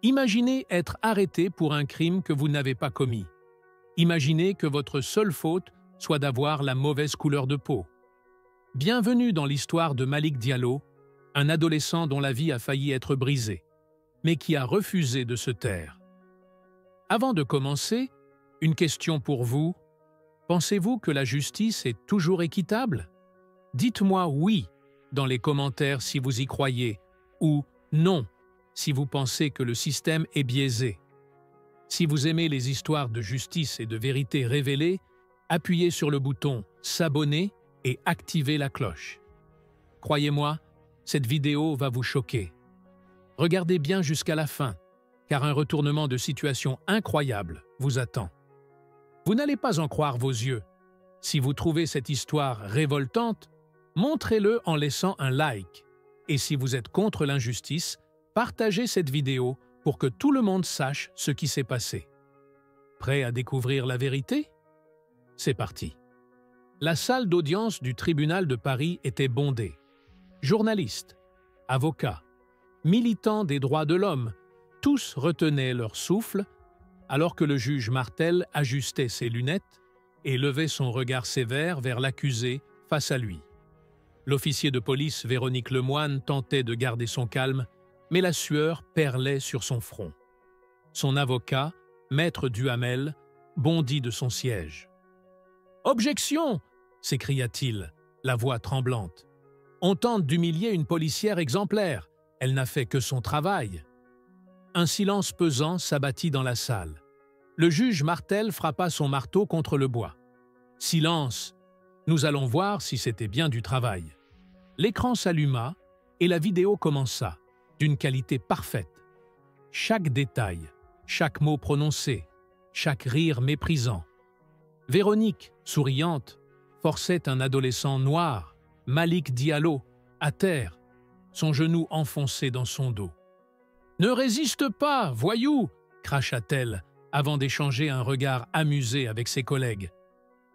Imaginez être arrêté pour un crime que vous n'avez pas commis. Imaginez que votre seule faute soit d'avoir la mauvaise couleur de peau. Bienvenue dans l'histoire de Malick Diallo, un adolescent dont la vie a failli être brisée, mais qui a refusé de se taire. Avant de commencer, une question pour vous. Pensez-vous que la justice est toujours équitable? Dites-moi oui dans les commentaires si vous y croyez, ou non si vous pensez que le système est biaisé. Si vous aimez les histoires de justice et de vérité révélées, appuyez sur le bouton « S'abonner » et activez la cloche. Croyez-moi, cette vidéo va vous choquer. Regardez bien jusqu'à la fin, car un retournement de situation incroyable vous attend. Vous n'allez pas en croire vos yeux. Si vous trouvez cette histoire révoltante, montrez-le en laissant un like. Et si vous êtes contre l'injustice, partagez cette vidéo pour que tout le monde sache ce qui s'est passé. Prêt à découvrir la vérité? C'est parti. La salle d'audience du tribunal de Paris était bondée. Journalistes, avocats, militants des droits de l'homme, tous retenaient leur souffle alors que le juge Martel ajustait ses lunettes et levait son regard sévère vers l'accusé face à lui. L'officier de police Véronique Lemoine tentait de garder son calme, mais la sueur perlait sur son front. Son avocat, maître Duhamel, bondit de son siège. « Objection !» s'écria-t-il, la voix tremblante. « On tente d'humilier une policière exemplaire. Elle n'a fait que son travail. » Un silence pesant s'abattit dans la salle. Le juge Martel frappa son marteau contre le bois. « Silence! Nous allons voir si c'était bien du travail. » L'écran s'alluma et la vidéo commença, d'une qualité parfaite. Chaque détail, chaque mot prononcé, chaque rire méprisant. Véronique, souriante, forçait un adolescent noir, Malick Diallo, à terre, son genou enfoncé dans son dos. « Ne résiste pas, voyou !» cracha-t-elle, avant d'échanger un regard amusé avec ses collègues.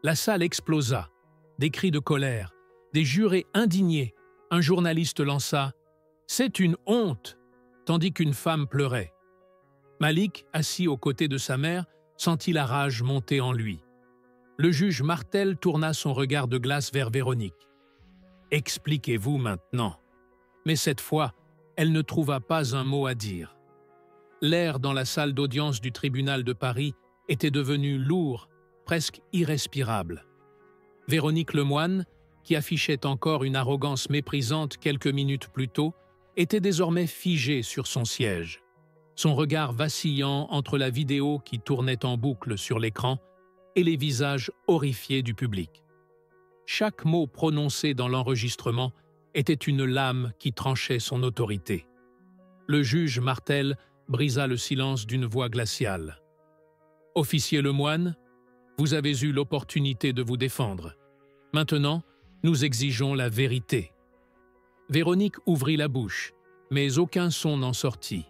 La salle explosa. Des cris de colère, des jurés indignés. Un journaliste lança « C'est une honte !» tandis qu'une femme pleurait. Malick, assis aux côtés de sa mère, sentit la rage monter en lui. Le juge Martel tourna son regard de glace vers Véronique. « Expliquez-vous maintenant. » Mais cette fois, elle ne trouva pas un mot à dire. L'air dans la salle d'audience du tribunal de Paris était devenu lourd, presque irrespirable. Véronique Lemoine, qui affichait encore une arrogance méprisante quelques minutes plus tôt, était désormais figée sur son siège, son regard vacillant entre la vidéo qui tournait en boucle sur l'écran et les visages horrifiés du public. Chaque mot prononcé dans l'enregistrement était une lame qui tranchait son autorité. Le juge Martel brisa le silence d'une voix glaciale. « Officier Lemoine, vous avez eu l'opportunité de vous défendre. Maintenant, nous exigeons la vérité. » Véronique ouvrit la bouche, mais aucun son n'en sortit.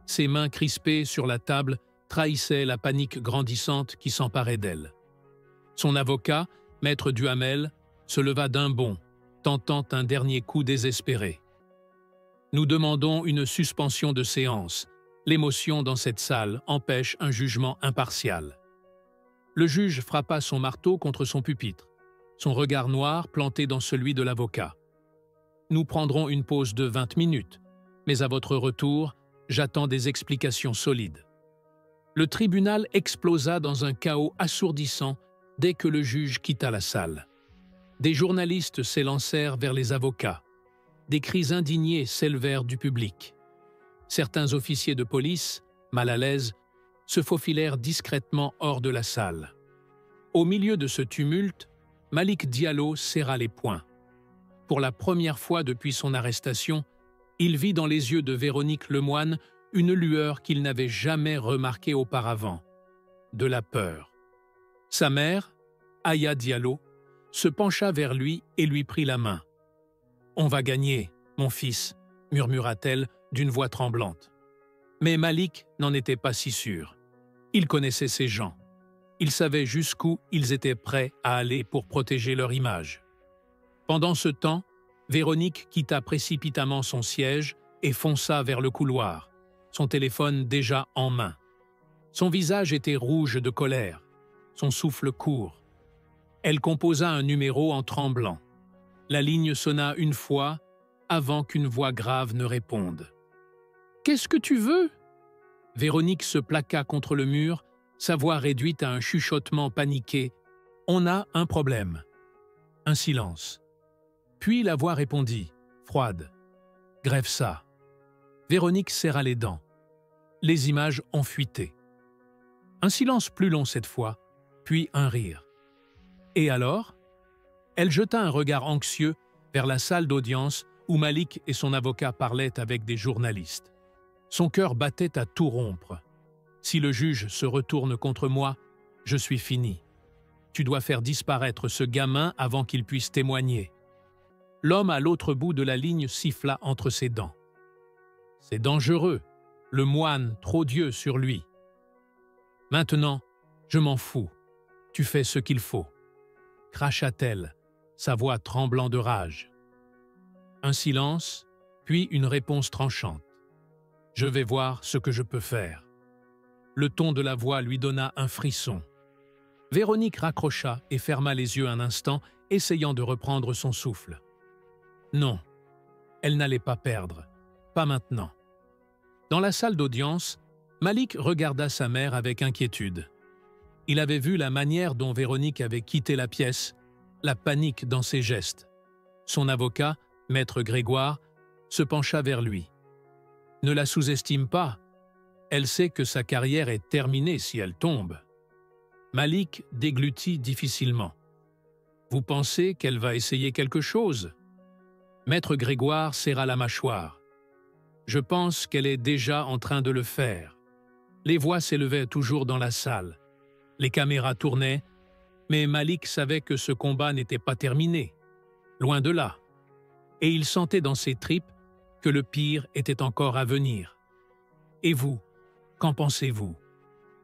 Ses mains crispées sur la table trahissaient la panique grandissante qui s'emparait d'elle. Son avocat, maître Duhamel, se leva d'un bond, tentant un dernier coup désespéré. « Nous demandons une suspension de séance. L'émotion dans cette salle empêche un jugement impartial. » Le juge frappa son marteau contre son pupitre, son regard noir planté dans celui de l'avocat. « Nous prendrons une pause de 20 minutes, mais à votre retour, j'attends des explications solides. » Le tribunal explosa dans un chaos assourdissant dès que le juge quitta la salle. Des journalistes s'élancèrent vers les avocats. Des cris indignés s'élevèrent du public. Certains officiers de police, mal à l'aise, se faufilèrent discrètement hors de la salle. Au milieu de ce tumulte, Malick Diallo serra les poings. Pour la première fois depuis son arrestation, il vit dans les yeux de Véronique Lemoine une lueur qu'il n'avait jamais remarquée auparavant, de la peur. Sa mère, Aya Diallo, se pencha vers lui et lui prit la main. « On va gagner, mon fils », murmura-t-elle d'une voix tremblante. Mais Malick n'en était pas si sûr. Il connaissait ces gens. Il savait jusqu'où ils étaient prêts à aller pour protéger leur image. Pendant ce temps, Véronique quitta précipitamment son siège et fonça vers le couloir. son téléphone déjà en main. Son visage était rouge de colère, son souffle court. Elle composa un numéro en tremblant. La ligne sonna une fois avant qu'une voix grave ne réponde. « Qu'est-ce que tu veux ?» Véronique se plaqua contre le mur, sa voix réduite à un chuchotement paniqué. « On a un problème. » Un silence. Puis la voix répondit, froide. « Grève ça. » Véronique serra les dents. Les images ont fuité. Un silence plus long cette fois, puis un rire. « Et alors ?» Elle jeta un regard anxieux vers la salle d'audience où Malik et son avocat parlaient avec des journalistes. Son cœur battait à tout rompre. « Si le juge se retourne contre moi, je suis fini. Tu dois faire disparaître ce gamin avant qu'il puisse témoigner. » L'homme à l'autre bout de la ligne siffla entre ses dents. « C'est dangereux, le moine trop Dieu sur lui. Maintenant, je m'en fous. Tu fais ce qu'il faut. » Cracha-t-elle, sa voix tremblant de rage. Un silence, puis une réponse tranchante. « Je vais voir ce que je peux faire. » Le ton de la voix lui donna un frisson. Véronique raccrocha et ferma les yeux un instant, essayant de reprendre son souffle. Non, elle n'allait pas perdre. Pas maintenant. Dans la salle d'audience, Malik regarda sa mère avec inquiétude. Il avait vu la manière dont Véronique avait quitté la pièce, la panique dans ses gestes. Son avocat, maître Grégoire, se pencha vers lui. « Ne la sous-estime pas. Elle sait que sa carrière est terminée si elle tombe. » Malik déglutit difficilement. « Vous pensez qu'elle va essayer quelque chose ?» Maître Grégoire serra la mâchoire. « Je pense qu'elle est déjà en train de le faire. » Les voix s'élevaient toujours dans la salle. Les caméras tournaient, mais Malik savait que ce combat n'était pas terminé. Loin de là. Et il sentait dans ses tripes que le pire était encore à venir. Et vous, qu'en pensez-vous?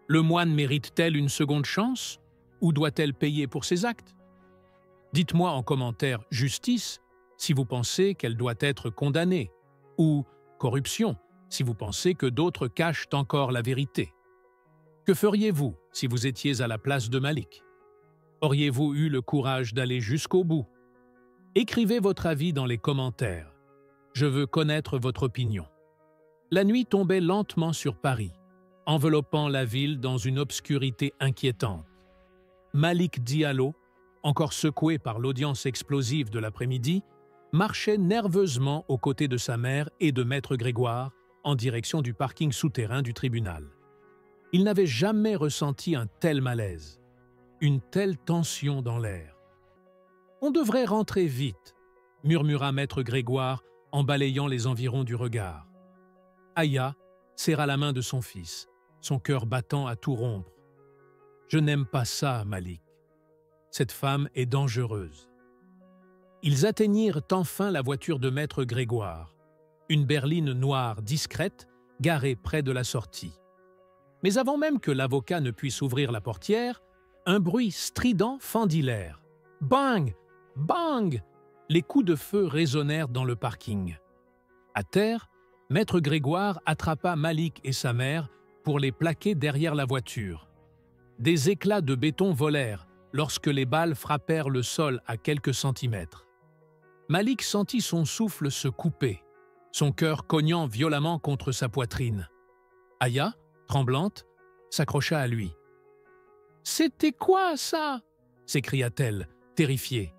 Le moine mérite-t-elle une seconde chance ou doit-elle payer pour ses actes? Dites-moi en commentaire « justice » si vous pensez qu'elle doit être condamnée, ou « corruption » si vous pensez que d'autres cachent encore la vérité. Que feriez-vous si vous étiez à la place de Malik? Auriez-vous eu le courage d'aller jusqu'au bout? Écrivez votre avis dans les commentaires. Je veux connaître votre opinion. La nuit tombait lentement sur Paris, enveloppant la ville dans une obscurité inquiétante. Malik Diallo, encore secoué par l'audience explosive de l'après-midi, marchait nerveusement aux côtés de sa mère et de maître Grégoire en direction du parking souterrain du tribunal. Il n'avait jamais ressenti un tel malaise, une telle tension dans l'air. « On devrait rentrer vite », murmura maître Grégoire en balayant les environs du regard. Aya serra la main de son fils, son cœur battant à tout rompre. « Je n'aime pas ça, Malik. Cette femme est dangereuse. » Ils atteignirent enfin la voiture de maître Grégoire, une berline noire discrète garée près de la sortie. Mais avant même que l'avocat ne puisse ouvrir la portière, un bruit strident fendit l'air. Bang! Bang! Les coups de feu résonnèrent dans le parking. À terre, maître Grégoire attrapa Malik et sa mère pour les plaquer derrière la voiture. Des éclats de béton volèrent lorsque les balles frappèrent le sol à quelques centimètres. Malik sentit son souffle se couper, son cœur cognant violemment contre sa poitrine. Aya, tremblante, s'accrocha à lui. « C'était quoi ça ?» s'écria-t-elle, terrifiée.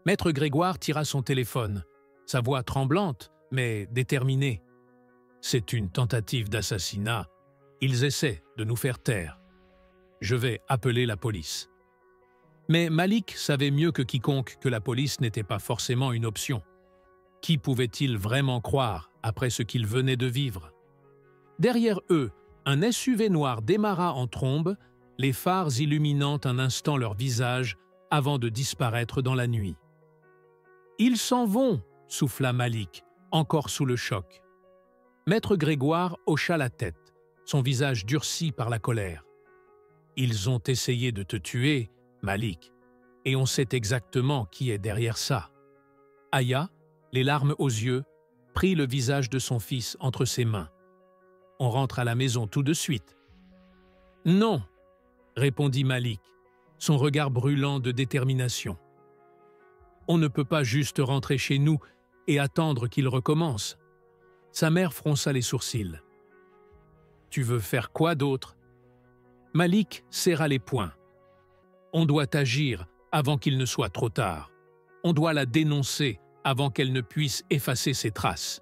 Maître Grégoire tira son téléphone, sa voix tremblante, mais déterminée. « C'est une tentative d'assassinat. Ils essaient de nous faire taire. Je vais appeler la police. » Mais Malik savait mieux que quiconque que la police n'était pas forcément une option. Qui pouvait-il vraiment croire après ce qu'ils venaient de vivre? Derrière eux, un SUV noir démarra en trombe, les phares illuminant un instant leur visage avant de disparaître dans la nuit. « Ils s'en vont !» souffla Malik, encore sous le choc. Maître Grégoire hocha la tête, son visage durci par la colère. « Ils ont essayé de te tuer, Malik, et on sait exactement qui est derrière ça. » Aya, les larmes aux yeux, prit le visage de son fils entre ses mains. On rentre à la maison tout de suite. »« Non !» répondit Malik, son regard brûlant de détermination. « On ne peut pas juste rentrer chez nous et attendre qu'il recommence. » Sa mère fronça les sourcils. « Tu veux faire quoi d'autre ?» Malik serra les poings. « On doit agir avant qu'il ne soit trop tard. On doit la dénoncer avant qu'elle ne puisse effacer ses traces. »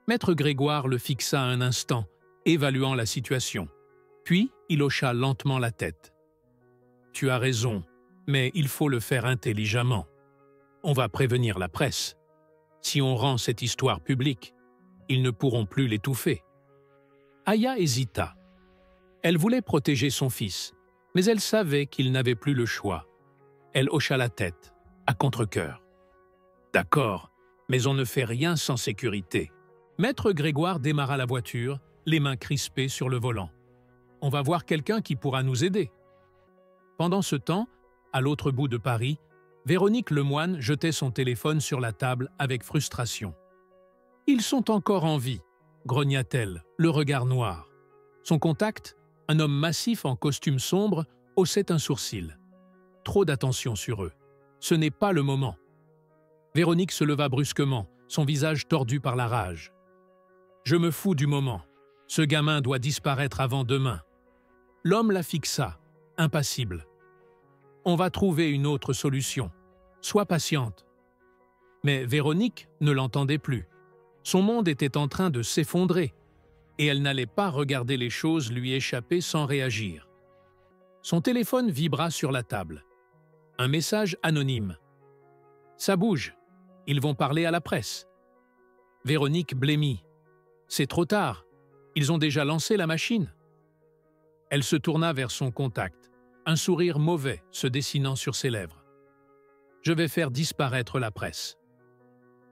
Maître Grégoire le fixa un instant, évaluant la situation. Puis il hocha lentement la tête. « Tu as raison, mais il faut le faire intelligemment. On va prévenir la presse. Si on rend cette histoire publique, ils ne pourront plus l'étouffer. » Aya hésita. Elle voulait protéger son fils, mais elle savait qu'il n'avait plus le choix. Elle hocha la tête, à contre-cœur. « D'accord, mais on ne fait rien sans sécurité. » Maître Grégoire démarra la voiture, les mains crispées sur le volant. « On va voir quelqu'un qui pourra nous aider. » Pendant ce temps, à l'autre bout de Paris, Véronique Lemoine jetait son téléphone sur la table avec frustration. « Ils sont encore en vie », grogna-t-elle, le regard noir. Son contact, un homme massif en costume sombre, haussait un sourcil. Trop d'attention sur eux. Ce n'est pas le moment. Véronique se leva brusquement, son visage tordu par la rage. « Je me fous du moment. Ce gamin doit disparaître avant demain. » L'homme la fixa, impassible. « On va trouver une autre solution. Sois patiente. » Mais Véronique ne l'entendait plus. Son monde était en train de s'effondrer, et elle n'allait pas regarder les choses lui échapper sans réagir. Son téléphone vibra sur la table. Un message anonyme. « Ça bouge. Ils vont parler à la presse. » Véronique blêmit. « C'est trop tard. Ils ont déjà lancé la machine. » Elle se tourna vers son contact, un sourire mauvais se dessinant sur ses lèvres. « Je vais faire disparaître la presse,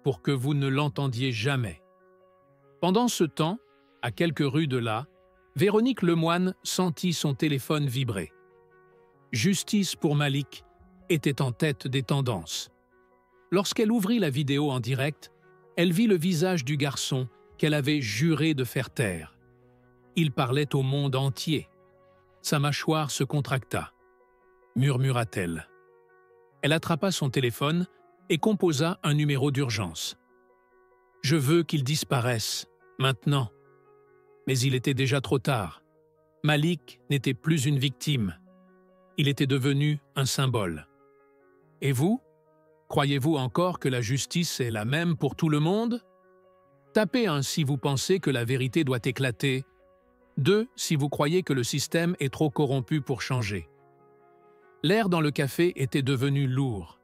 pour que vous ne l'entendiez jamais. » Pendant ce temps, à quelques rues de là, Véronique Lemoine sentit son téléphone vibrer. Justice pour Malik était en tête des tendances. Lorsqu'elle ouvrit la vidéo en direct, elle vit le visage du garçon qu'elle avait juré de faire taire. Il parlait au monde entier. Sa mâchoire se contracta. Murmura-t-elle. Elle attrapa son téléphone et composa un numéro d'urgence. « Je veux qu'il disparaisse, maintenant. » Mais il était déjà trop tard. Malik n'était plus une victime. Il était devenu un symbole. Et vous? Croyez-vous encore que la justice est la même pour tout le monde? Tapez 1 si vous pensez que la vérité doit éclater. 2 si vous croyez que le système est trop corrompu pour changer. L'air dans le café était devenu lourd.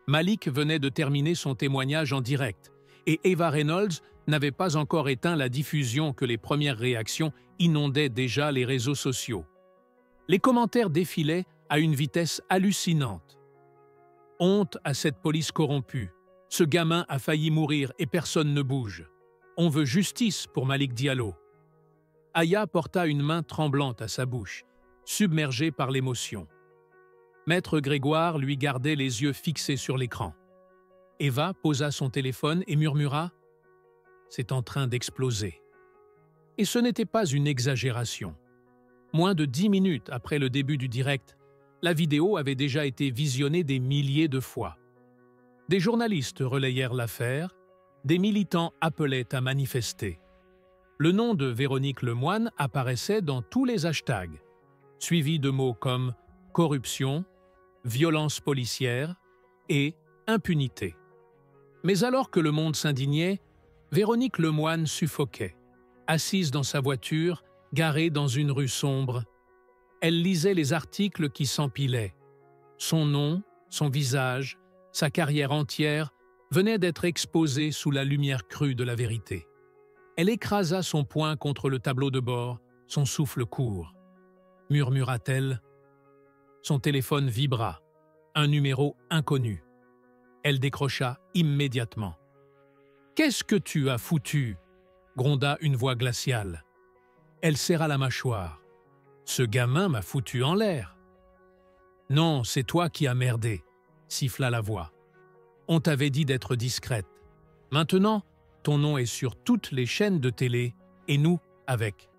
Malik venait de terminer son témoignage en direct, et Eva Reynolds n'avait pas encore éteint la diffusion que les premières réactions inondaient déjà les réseaux sociaux. Les commentaires défilaient à une vitesse hallucinante. Honte à cette police corrompue. Ce gamin a failli mourir et personne ne bouge. On veut justice pour Malik Diallo. Aya porta une main tremblante à sa bouche, submergée par l'émotion. Maître Grégoire lui gardait les yeux fixés sur l'écran. Eva posa son téléphone et murmura « C'est en train d'exploser ». Et ce n'était pas une exagération. Moins de 10 minutes après le début du direct, la vidéo avait déjà été visionnée des milliers de fois. Des journalistes relayèrent l'affaire, des militants appelaient à manifester. Le nom de Véronique Lemoine apparaissait dans tous les hashtags, suivi de mots comme corruption, violence policière et impunité. Mais alors que le monde s'indignait, Véronique Lemoine suffoquait, assise dans sa voiture, garée dans une rue sombre. Elle lisait les articles qui s'empilaient. Son nom, son visage, sa carrière entière venaient d'être exposés sous la lumière crue de la vérité. Elle écrasa son poing contre le tableau de bord, son souffle court. Murmura-t-elle. Son téléphone vibra, un numéro inconnu. Elle décrocha immédiatement. « Qu'est-ce que tu as foutu ?» gronda une voix glaciale. Elle serra la mâchoire. « Ce gamin m'a foutu en l'air. »« Non, c'est toi qui as merdé », siffla la voix. « On t'avait dit d'être discrète. Maintenant, ton nom est sur toutes les chaînes de télé et nous, avec.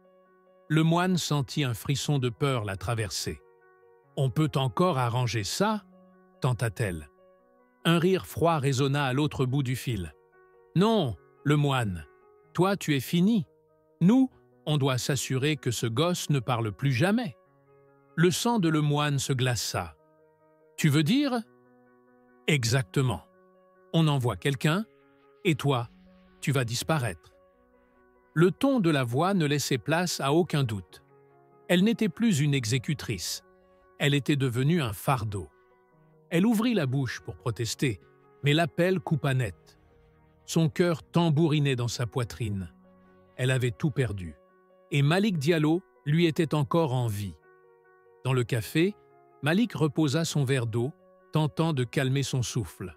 Le moine sentit un frisson de peur la traverser. « On peut encore arranger ça ?» tenta-t-elle. Un rire froid résonna à l'autre bout du fil. « Non, le moine, toi tu es fini. Nous, on doit s'assurer que ce gosse ne parle plus jamais. » Le sang de le moine se glaça. « Tu veux dire ?»« Exactement. On envoie quelqu'un, et toi, tu vas disparaître. » Le ton de la voix ne laissait place à aucun doute. Elle n'était plus une exécutrice. Elle était devenue un fardeau. Elle ouvrit la bouche pour protester, mais l'appel coupa net. Son cœur tambourinait dans sa poitrine. Elle avait tout perdu. Et Malik Diallo lui était encore en vie. Dans le café, Malik reposa son verre d'eau, tentant de calmer son souffle.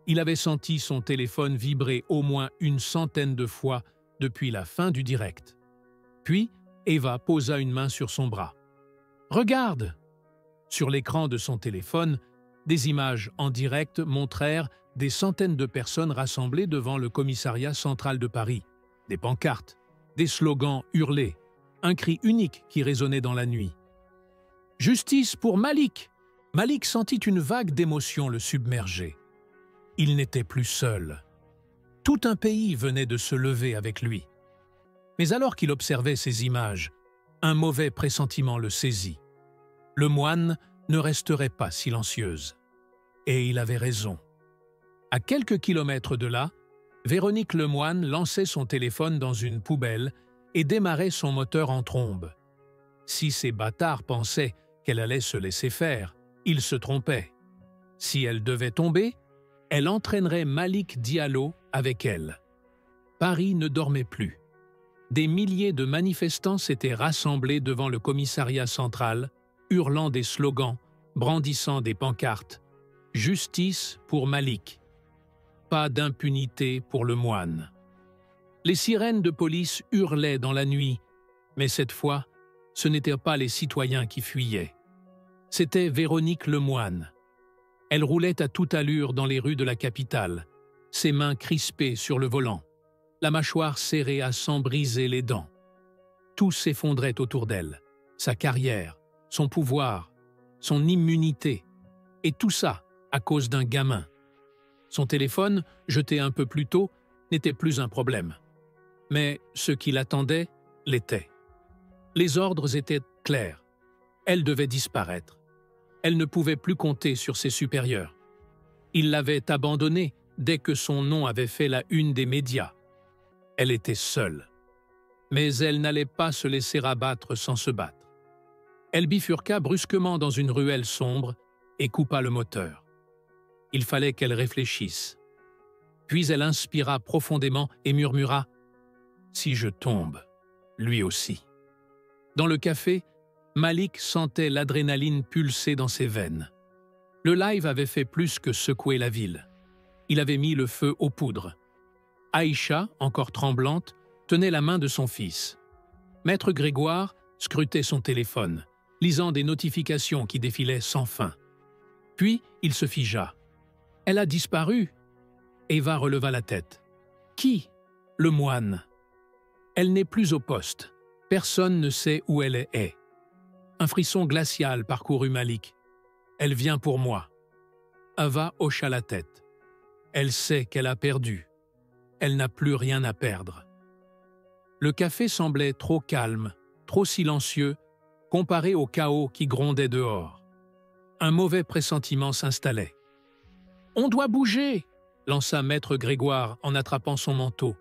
Il avait senti son téléphone vibrer au moins une centaine de fois depuis la fin du direct. Puis, Eva posa une main sur son bras. « Regarde !» Sur l'écran de son téléphone, des images en direct montrèrent des centaines de personnes rassemblées devant le commissariat central de Paris. Des pancartes, des slogans hurlés, un cri unique qui résonnait dans la nuit. « Justice pour Malik !» Malik sentit une vague d'émotion le submerger. Il n'était plus seul. Tout un pays venait de se lever avec lui. Mais alors qu'il observait ces images, un mauvais pressentiment le saisit. Le moine ne resterait pas silencieuse. Et il avait raison. À quelques kilomètres de là, Véronique Lemoine lançait son téléphone dans une poubelle et démarrait son moteur en trombe. Si ces bâtards pensaient qu'elle allait se laisser faire, ils se trompaient. Si elle devait tomber, elle entraînerait Malik Diallo avec elle. Paris ne dormait plus. Des milliers de manifestants s'étaient rassemblés devant le commissariat central, hurlant des slogans, brandissant des pancartes. Justice pour Malik. Pas d'impunité pour le moine. Les sirènes de police hurlaient dans la nuit, mais cette fois, ce n'étaient pas les citoyens qui fuyaient. C'était Véronique Lemoine. Elle roulait à toute allure dans les rues de la capitale, ses mains crispées sur le volant, la mâchoire serrée à s'en briser les dents. Tout s'effondrait autour d'elle, sa carrière, son pouvoir, son immunité, et tout ça à cause d'un gamin. Son téléphone, jeté un peu plus tôt, n'était plus un problème. Mais ce qui l'attendait l'était. Les ordres étaient clairs. Elle devait disparaître. Elle ne pouvait plus compter sur ses supérieurs. Ils l'avaient abandonnée dès que son nom avait fait la une des médias. Elle était seule. Mais elle n'allait pas se laisser abattre sans se battre. Elle bifurqua brusquement dans une ruelle sombre et coupa le moteur. Il fallait qu'elle réfléchisse. Puis elle inspira profondément et murmura « Si je tombe, lui aussi ». Dans le café, Malik sentait l'adrénaline pulser dans ses veines. Le live avait fait plus que secouer la ville. Il avait mis le feu aux poudres. Aïcha, encore tremblante, tenait la main de son fils. Maître Grégoire scrutait son téléphone, lisant des notifications qui défilaient sans fin. Puis il se figea. « Elle a disparu !» Eva releva la tête. « Qui ?»« Le moine. »« Elle n'est plus au poste. Personne ne sait où elle est. » Un frisson glacial parcourut Malik. « Elle vient pour moi. » Ava hocha la tête. Elle sait qu'elle a perdu. Elle n'a plus rien à perdre. Le café semblait trop calme, trop silencieux, comparé au chaos qui grondait dehors. Un mauvais pressentiment s'installait. « On doit bouger !» lança Maître Grégoire en attrapant son manteau.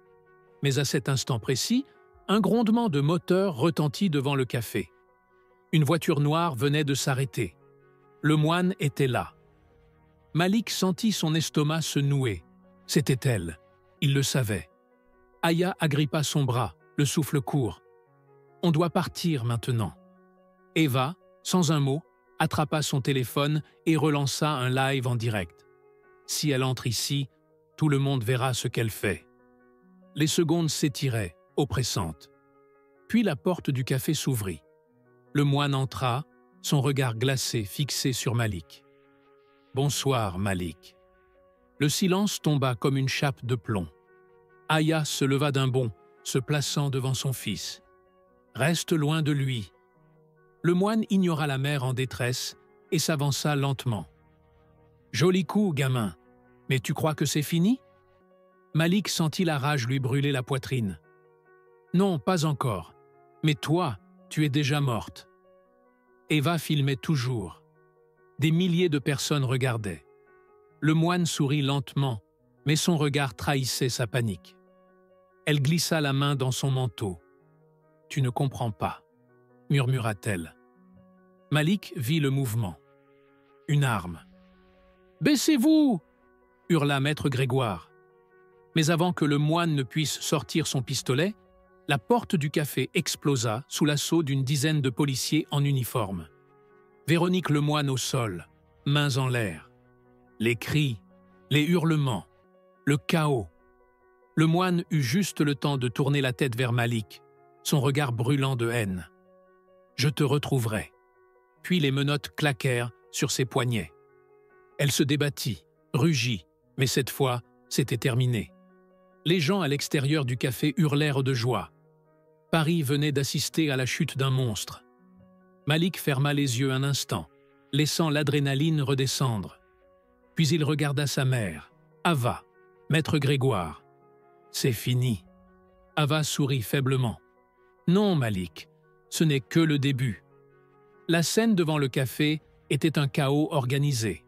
Mais à cet instant précis, un grondement de moteur retentit devant le café. Une voiture noire venait de s'arrêter. Le moine était là. Malik sentit son estomac se nouer. C'était elle. Il le savait. Aya agrippa son bras, le souffle court. « On doit partir maintenant. » Eva, sans un mot, attrapa son téléphone et relança un live en direct. Si elle entre ici, tout le monde verra ce qu'elle fait. Les secondes s'étiraient, oppressantes. Puis la porte du café s'ouvrit. Le moine entra, son regard glacé fixé sur Malik. « Bonsoir, Malik. » Le silence tomba comme une chape de plomb. Aya se leva d'un bond, se plaçant devant son fils. Reste loin de lui. Le moine ignora la mère en détresse et s'avança lentement. Joli coup, gamin, mais tu crois que c'est fini? Malik sentit la rage lui brûler la poitrine. Non, pas encore. Mais toi, tu es déjà morte. Eva filmait toujours. Des milliers de personnes regardaient. Le moine sourit lentement, mais son regard trahissait sa panique. Elle glissa la main dans son manteau. « Tu ne comprends pas », murmura-t-elle. Malik vit le mouvement. Une arme. « Baissez-vous » hurla maître Grégoire. Mais avant que le moine ne puisse sortir son pistolet, la porte du café explosa sous l'assaut d'une dizaine de policiers en uniforme. Véronique Lemoine au sol, mains en l'air. Les cris, les hurlements, le chaos. Le moine eut juste le temps de tourner la tête vers Malik, son regard brûlant de haine. « Je te retrouverai ». Puis les menottes claquèrent sur ses poignets. Elle se débattit, rugit, mais cette fois, c'était terminé. Les gens à l'extérieur du café hurlèrent de joie. Paris venait d'assister à la chute d'un monstre. Malik ferma les yeux un instant, laissant l'adrénaline redescendre. Puis il regarda sa mère, Ava, maître Grégoire. « C'est fini. » Ava sourit faiblement. « Non, Malik, ce n'est que le début. » La scène devant le café était un chaos organisé.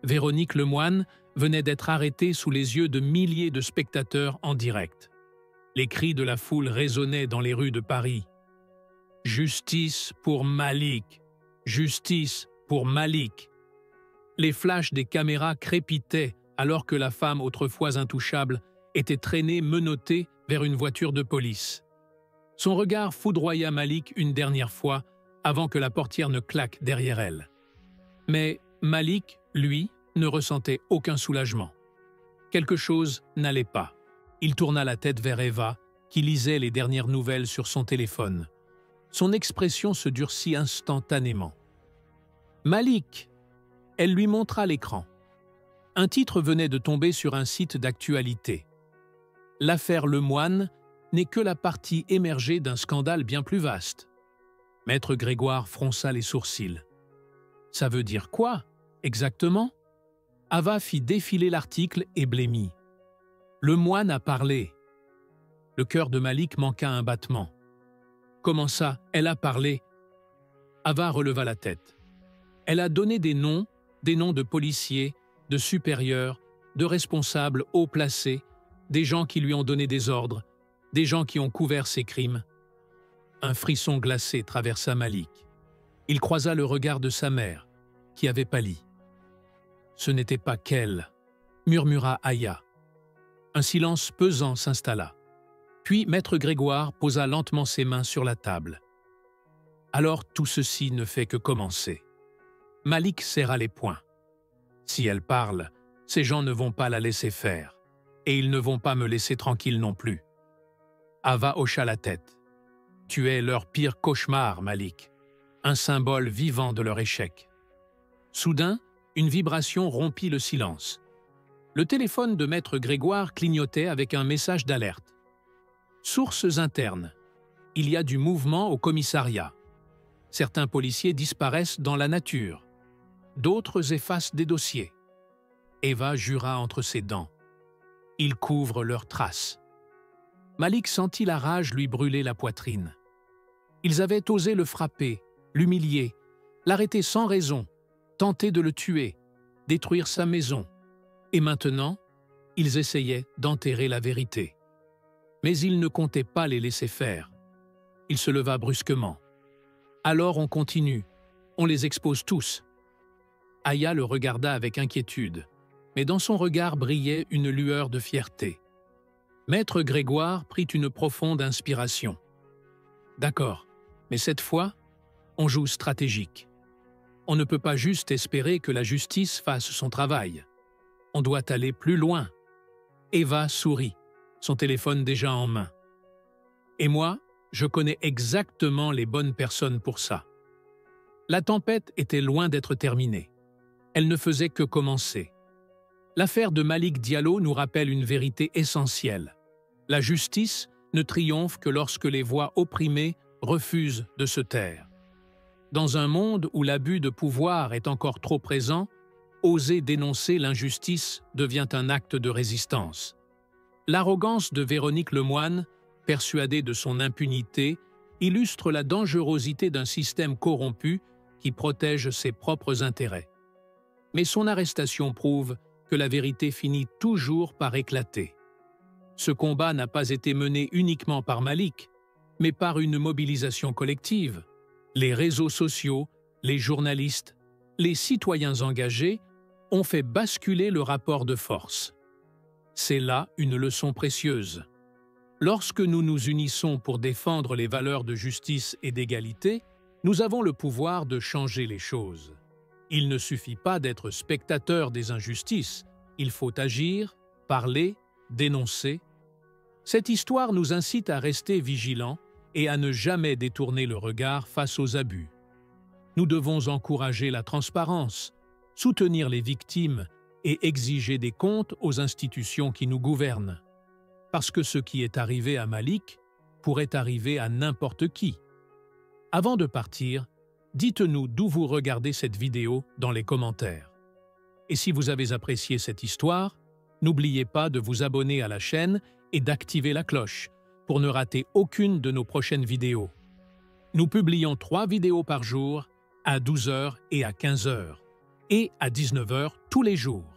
Véronique Lemoine venait d'être arrêtée sous les yeux de milliers de spectateurs en direct. Les cris de la foule résonnaient dans les rues de Paris. « Justice pour Malik! Justice pour Malik !» Les flashs des caméras crépitaient alors que la femme autrefois intouchable était traînée menottée vers une voiture de police. Son regard foudroya Malik une dernière fois avant que la portière ne claque derrière elle. Mais Malik, lui, ne ressentait aucun soulagement. Quelque chose n'allait pas. Il tourna la tête vers Eva, qui lisait les dernières nouvelles sur son téléphone. Son expression se durcit instantanément. « Malik !» Elle lui montra l'écran. Un titre venait de tomber sur un site d'actualité. L'affaire Lemoine n'est que la partie émergée d'un scandale bien plus vaste. Maître Grégoire fronça les sourcils. « Ça veut dire quoi, exactement ?» Ava fit défiler l'article et blêmit. « Le moine a parlé. » Le cœur de Malik manqua un battement. « Comment ça, elle a parlé ?» Ava releva la tête. « Elle a donné des noms de policiers, de supérieurs, de responsables haut placés, des gens qui lui ont donné des ordres, des gens qui ont couvert ses crimes. » Un frisson glacé traversa Malik. Il croisa le regard de sa mère, qui avait pâli. « Ce n'était pas qu'elle », murmura Aya. Un silence pesant s'installa. Puis maître Grégoire posa lentement ses mains sur la table. Alors tout ceci ne fait que commencer. Malik serra les poings. Si elle parle, ces gens ne vont pas la laisser faire, et ils ne vont pas me laisser tranquille non plus. Ava hocha la tête. Tu es leur pire cauchemar, Malik, un symbole vivant de leur échec. Soudain, une vibration rompit le silence. Le téléphone de maître Grégoire clignotait avec un message d'alerte. Sources internes. Il y a du mouvement au commissariat. Certains policiers disparaissent dans la nature. D'autres effacent des dossiers. Eva jura entre ses dents. Ils couvrent leurs traces. Malik sentit la rage lui brûler la poitrine. Ils avaient osé le frapper, l'humilier, l'arrêter sans raison, tenter de le tuer, détruire sa maison. Et maintenant, ils essayaient d'enterrer la vérité. Mais il ne comptait pas les laisser faire. Il se leva brusquement. Alors on continue, on les expose tous. Aya le regarda avec inquiétude, mais dans son regard brillait une lueur de fierté. Maître Grégoire prit une profonde inspiration. D'accord, mais cette fois, on joue stratégique. On ne peut pas juste espérer que la justice fasse son travail. On doit aller plus loin. Eva sourit, son téléphone déjà en main. Et moi, je connais exactement les bonnes personnes pour ça. La tempête était loin d'être terminée. Elle ne faisait que commencer. L'affaire de Malik Diallo nous rappelle une vérité essentielle. La justice ne triomphe que lorsque les voix opprimées refuse de se taire. Dans un monde où l'abus de pouvoir est encore trop présent, oser dénoncer l'injustice devient un acte de résistance. L'arrogance de Véronique Lemoine, persuadée de son impunité, illustre la dangerosité d'un système corrompu qui protège ses propres intérêts. Mais son arrestation prouve que la vérité finit toujours par éclater. Ce combat n'a pas été mené uniquement par Malik, mais par une mobilisation collective. Les réseaux sociaux, les journalistes, les citoyens engagés ont fait basculer le rapport de force. C'est là une leçon précieuse. Lorsque nous nous unissons pour défendre les valeurs de justice et d'égalité, nous avons le pouvoir de changer les choses. Il ne suffit pas d'être spectateur des injustices, il faut agir, parler, dénoncer. Cette histoire nous incite à rester vigilants et à ne jamais détourner le regard face aux abus. Nous devons encourager la transparence, soutenir les victimes et exiger des comptes aux institutions qui nous gouvernent. Parce que ce qui est arrivé à Malik pourrait arriver à n'importe qui. Avant de partir, dites-nous d'où vous regardez cette vidéo dans les commentaires. Et si vous avez apprécié cette histoire, n'oubliez pas de vous abonner à la chaîne et d'activer la cloche pour ne rater aucune de nos prochaines vidéos. Nous publions 3 vidéos par jour, à 12h et à 15h, et à 19h tous les jours.